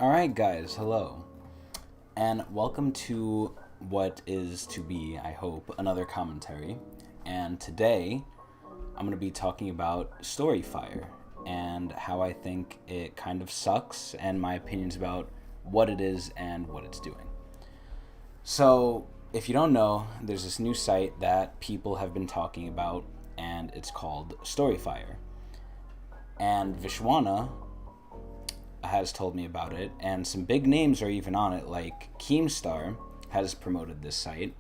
Alright guys, hello. And welcome to what is to be, I hope, another commentary. And today, I'm going to be talking about StoryFire and how I think it kind of sucks and my opinions about what it is and what it's doing. So, if you don't know, there's this new site that people have been talking about and it's called StoryFire. And Vishwana has told me about it, and some big names are even on it, like Keemstar has promoted this site,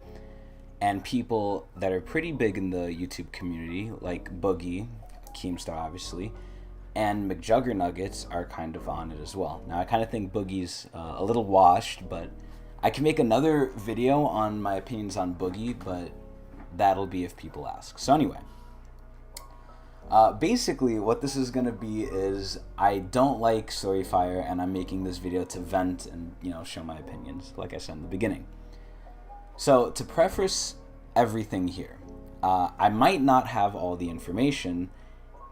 and people that are pretty big in the YouTube community, like Boogie, Keemstar obviously, and McJuggernuggets are kind of on it as well. Now I kind of think Boogie's a little washed, but I can make another video on my opinions on Boogie, but that'll be if people ask. So anyway, basically what this is going to be is I don't like StoryFire and I'm making this video to vent and, show my opinions, like I said in the beginning. So to preface everything here, I might not have all the information,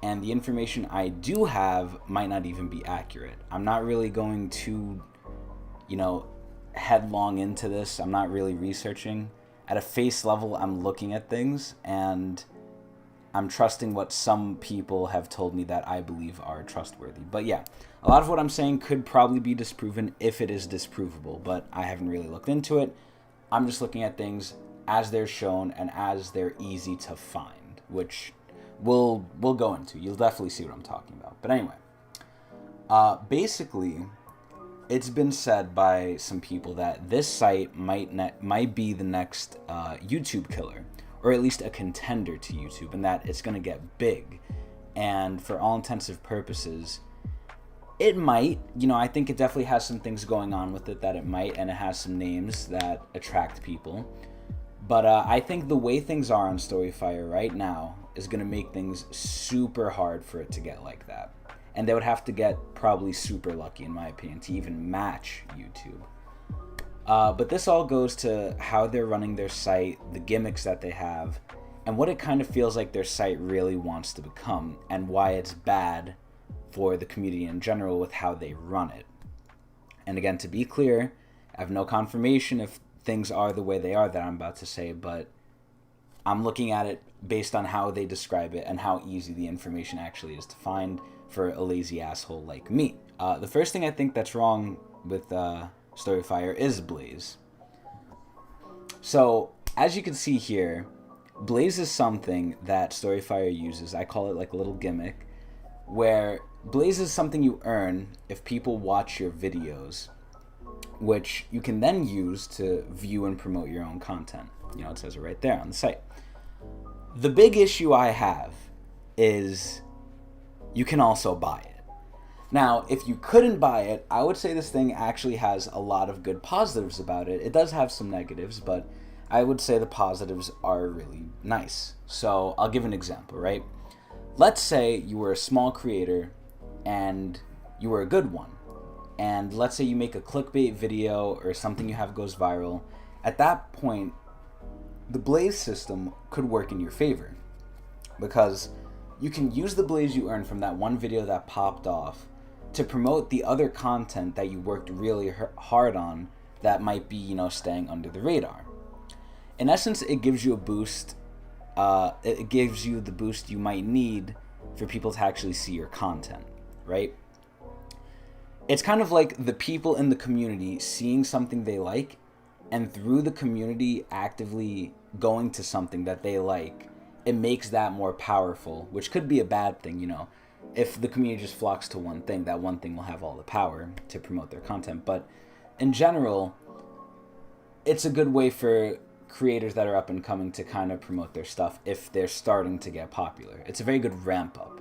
and the information I do have might not even be accurate. I'm not really going to, headlong into this. I'm not really researching. At a face level, I'm looking at things and I'm trusting what some people have told me that I believe are trustworthy. But yeah, a lot of what I'm saying could probably be disproven if it is disprovable, but I haven't really looked into it. I'm just looking at things as they're shown and as they're easy to find, which we'll go into. You'll definitely see what I'm talking about. But anyway, basically, it's been said by some people that this site might be the next YouTube killer, or at least a contender to YouTube, and that it's going to get big. And for all intensive purposes, it might. I think it definitely has some things going on with it that it might, and it has some names that attract people. But I think the way things are on StoryFire right now is going to make things super hard for it to get like that. And they would have to get probably super lucky, in my opinion, to even match YouTube. But this all goes to how they're running their site, the gimmicks that they have, and what it kind of feels like their site really wants to become, and why it's bad for the community in general with how they run it. And again, to be clear, I have no confirmation if things are the way they are that I'm about to say, but I'm looking at it based on how they describe it and how easy the information actually is to find for a lazy asshole like me. The first thing I think that's wrong with StoryFire is Blaze. So, as you can see here, Blaze is something that StoryFire uses. I call it like a little gimmick, where Blaze is something you earn if people watch your videos, which you can then use to view and promote your own content. It says it right there on the site. The big issue I have is you can also buy it. Now, if you couldn't buy it, I would say this thing actually has a lot of good positives about it. It does have some negatives, but I would say the positives are really nice. So I'll give an example, right? Let's say you were a small creator and you were a good one. And let's say you make a clickbait video or something you have goes viral. At that point, the Blaze system could work in your favor, because you can use the Blaze you earn from that one video that popped off to promote the other content that you worked really hard on that might be, staying under the radar. In essence, it gives you a boost. It gives you the boost you might need for people to actually see your content, right? It's kind of like the people in the community seeing something they like, and through the community actively going to something that they like, it makes that more powerful, which could be a bad thing, If the community just flocks to one thing, that one thing will have all the power to promote their content. But in general, it's a good way for creators that are up and coming to kind of promote their stuff if they're starting to get popular. It's a very good ramp up.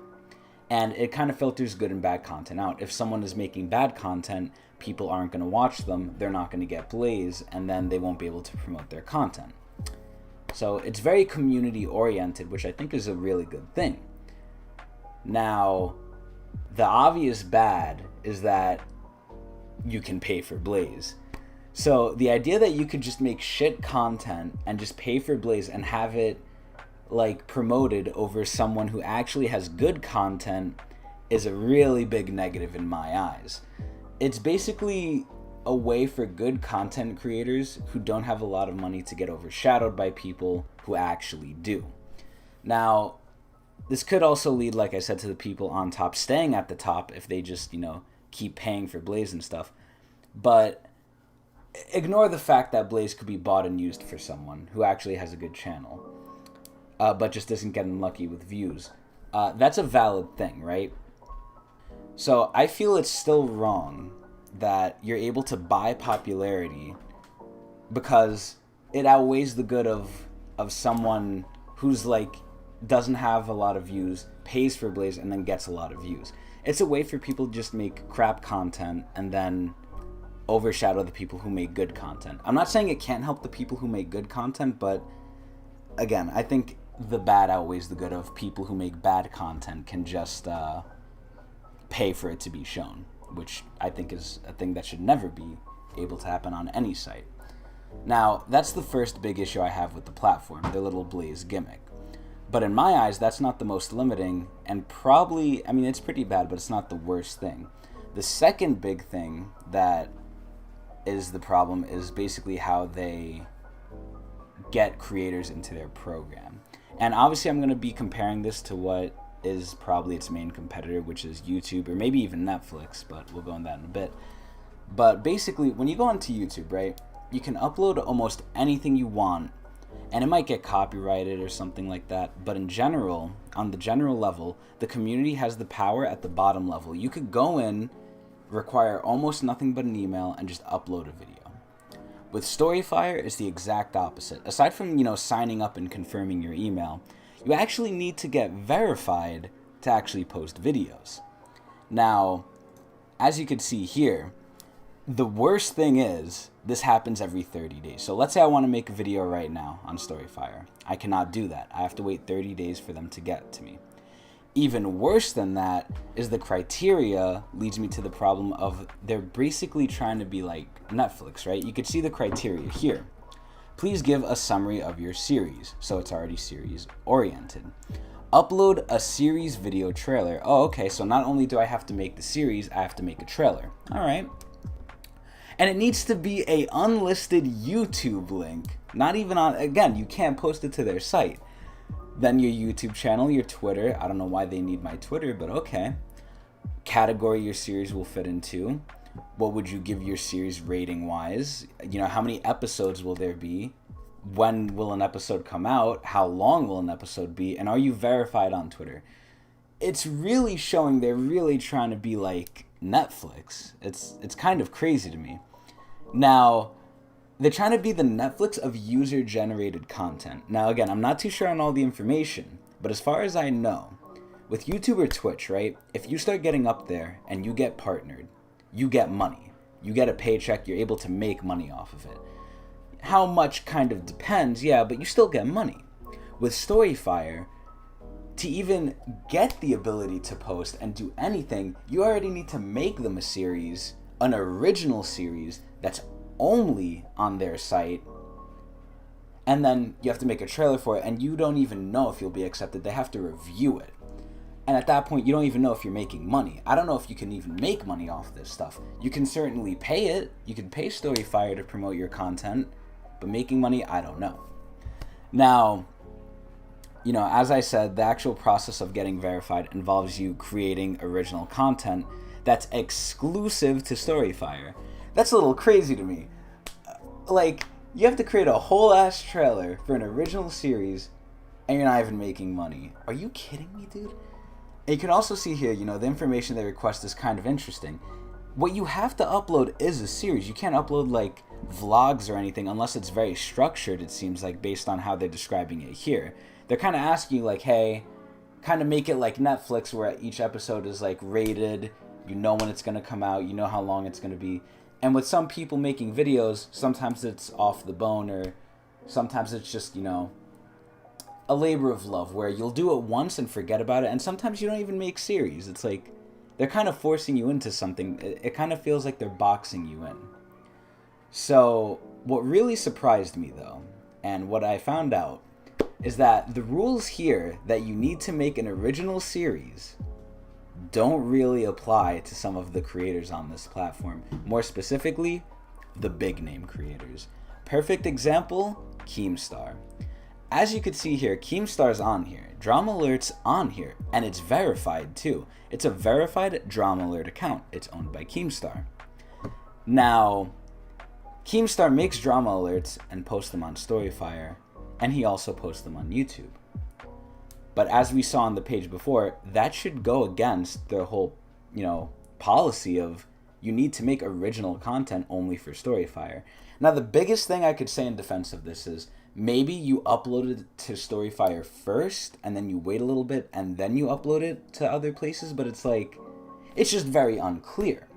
And it kind of filters good and bad content out. If someone is making bad content, people aren't going to watch them, they're not going to get Blaze, and then they won't be able to promote their content. So it's very community oriented, which I think is a really good thing. Now, the obvious bad is that you can pay for Blaze. So the idea that you could just make shit content and just pay for Blaze and have it promoted over someone who actually has good content is a really big negative in my eyes. It's basically a way for good content creators who don't have a lot of money to get overshadowed by people who actually do. Now, this could also lead, like I said, to the people on top staying at the top if they just, keep paying for Blaze and stuff. But ignore the fact that Blaze could be bought and used for someone who actually has a good channel, but just isn't getting lucky with views. That's a valid thing, right? So I feel it's still wrong that you're able to buy popularity because it outweighs the good of someone who's like doesn't have a lot of views, pays for Blaze, and then gets a lot of views. It's a way for people to just make crap content and then overshadow the people who make good content. I'm not saying it can't help the people who make good content, but again, I think the bad outweighs the good of people who make bad content can just pay for it to be shown, which I think is a thing that should never be able to happen on any site. Now, that's the first big issue I have with the platform, their little Blaze gimmick. But in my eyes, that's not the most limiting, and probably, I mean, it's pretty bad, but it's not the worst thing. The second big thing that is the problem is basically how they get creators into their program. And obviously I'm going to be comparing this to what is probably its main competitor, which is YouTube or maybe even Netflix, but we'll go on that in a bit. But basically, when you go onto YouTube, right, you can upload almost anything you want, and it might get copyrighted or something like that, but in general, on the general level, the community has the power at the bottom level. You could go in, require almost nothing but an email, and just upload a video. With StoryFire, it's the exact opposite. Aside from, signing up and confirming your email, you actually need to get verified to actually post videos. Now, as you can see here, the worst thing is this happens every 30 days. So let's say I want to make a video right now on StoryFire. I cannot do that. I have to wait 30 days for them to get to me. Even worse than that is the criteria leads me to the problem of they're basically trying to be like Netflix, right? You could see the criteria here. Please give a summary of your series. So it's already series oriented. Upload a series video trailer. Oh, okay. So not only do I have to make the series, I have to make a trailer. All right. And it needs to be a unlisted YouTube link. Not even on, again, you can't post it to their site. Then your YouTube channel, your Twitter. I don't know why they need my Twitter, but okay. Category your series will fit into. What would you give your series rating wise? How many episodes will there be? When will an episode come out? How long will an episode be? And are you verified on Twitter? It's really showing they're really trying to be like Netflix. It's kind of crazy to me. Now, they're trying to be the Netflix of user-generated content. Now, again, I'm not too sure on all the information, but as far as I know, with YouTube or Twitch, right, if you start getting up there and you get partnered, you get money. You get a paycheck, you're able to make money off of it. How much kind of depends, yeah, but you still get money. With StoryFire, to even get the ability to post and do anything, you already need to make them a series, an original series that's only on their site, and then you have to make a trailer for it, and you don't even know if you'll be accepted. They have to review it. And at that point, you don't even know if you're making money. I don't know if you can even make money off this stuff. You can certainly pay it. You can pay StoryFire to promote your content, but making money, I don't know. Now, as I said, the actual process of getting verified involves you creating original content that's exclusive to StoryFire. That's a little crazy to me. Like, you have to create a whole ass trailer for an original series, and you're not even making money. Are you kidding me, dude? And you can also see here, the information they request is kind of interesting. What you have to upload is a series. You can't upload, like, vlogs or anything unless it's very structured, it seems like, based on how they're describing it here. They're kind of asking you, like, hey, kind of make it like Netflix where each episode is, like, rated. You know when it's going to come out. You know how long it's going to be. And with some people making videos, sometimes it's off the bone, or sometimes it's just, a labor of love where you'll do it once and forget about it. And sometimes you don't even make series. It's like they're kind of forcing you into something. It kind of feels like they're boxing you in. So what really surprised me, though, and what I found out, is that the rules here that you need to make an original series don't really apply to some of the creators on this platform. More specifically, the big name creators. Perfect example, Keemstar. As you can see here, Keemstar's on here. Drama Alert's on here, and it's verified too. It's a verified Drama Alert account. It's owned by Keemstar. Now, Keemstar makes Drama Alerts and posts them on StoryFire, and he also posts them on YouTube. But as we saw on the page before, that should go against their whole, policy of you need to make original content only for StoryFire. Now, the biggest thing I could say in defense of this is maybe you upload it to StoryFire first, and then you wait a little bit, and then you upload it to other places, but it's just very unclear.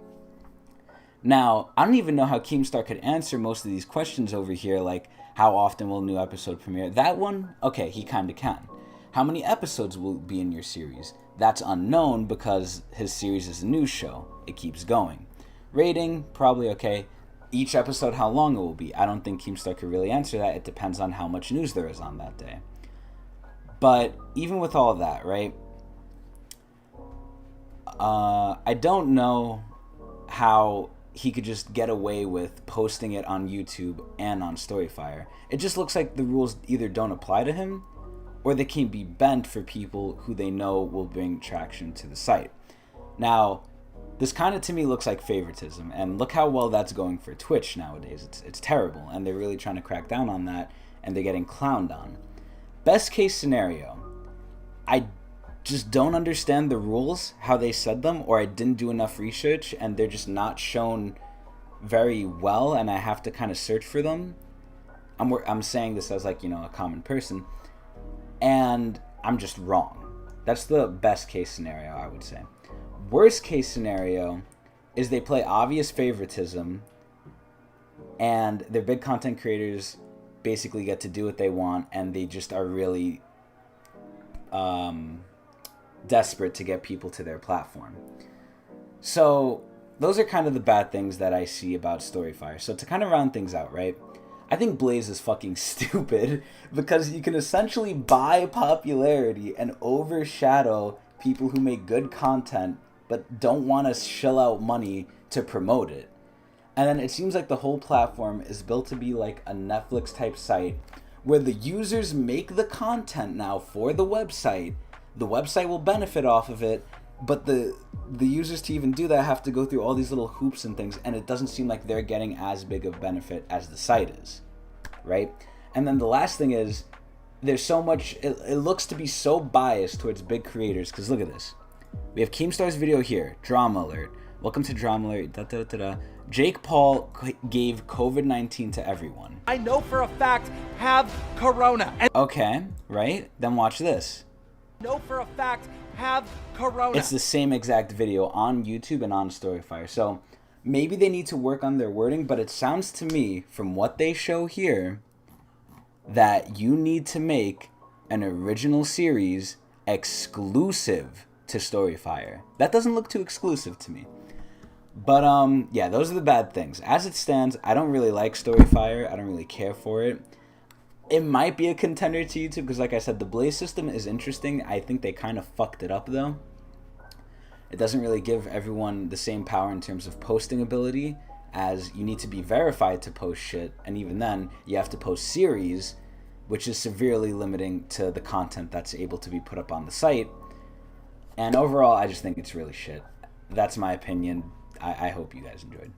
Now, I don't even know how Keemstar could answer most of these questions over here, like how often will a new episode premiere? That one, okay, he kind of can. How many episodes will be in your series? That's unknown because his series is a news show. It keeps going. Rating, probably okay. Each episode, how long it will be? I don't think Keemstar could really answer that. It depends on how much news there is on that day. But even with all that, right? I don't know how he could just get away with posting it on YouTube and on StoryFire. It just looks like the rules either don't apply to him, or they can be bent for people who they know will bring traction to the site. Now, this kind of to me looks like favoritism, and look how well that's going for Twitch nowadays. It's terrible, and they're really trying to crack down on that, and they're getting clowned on. Best case scenario, I just don't understand the rules, how they said them, or I didn't do enough research, and they're just not shown very well, and I have to kind of search for them. I'm saying this as a common person, and I'm just wrong. That's the best case scenario, I would say. Worst case scenario is they play obvious favoritism, and their big content creators basically get to do what they want, and they just are really desperate to get people to their platform. So those are kind of the bad things that I see about StoryFire. So to kind of round things out, right? I think Blaze is fucking stupid because you can essentially buy popularity and overshadow people who make good content but don't want to shell out money to promote it. And then it seems like the whole platform is built to be like a Netflix type site where the users make the content now for the website will benefit off of it, but the users to even do that have to go through all these little hoops and things, and it doesn't seem like they're getting as big of benefit as the site is, right? And then the last thing is, there's so much, it looks to be so biased towards big creators, because look at this. We have Keemstar's video here, Drama Alert. Welcome to Drama Alert, da da da da. Jake Paul gave COVID-19 to everyone. I know for a fact have corona. Okay, right? Then watch this. Know for a fact have corona. It's the same exact video on YouTube and on StoryFire. So maybe they need to work on their wording, but it sounds to me from what they show here that you need to make an original series exclusive to StoryFire. That doesn't look too exclusive to me. But yeah, those are the bad things. As it stands, I don't really like StoryFire. I don't really care for it. It might be a contender to YouTube because, like I said, the Blaze system is interesting. I think they kind of fucked it up, though. It doesn't really give everyone the same power in terms of posting ability, as you need to be verified to post shit, and even then, you have to post series, which is severely limiting to the content that's able to be put up on the site. And overall, I just think it's really shit. That's my opinion. I hope you guys enjoyed.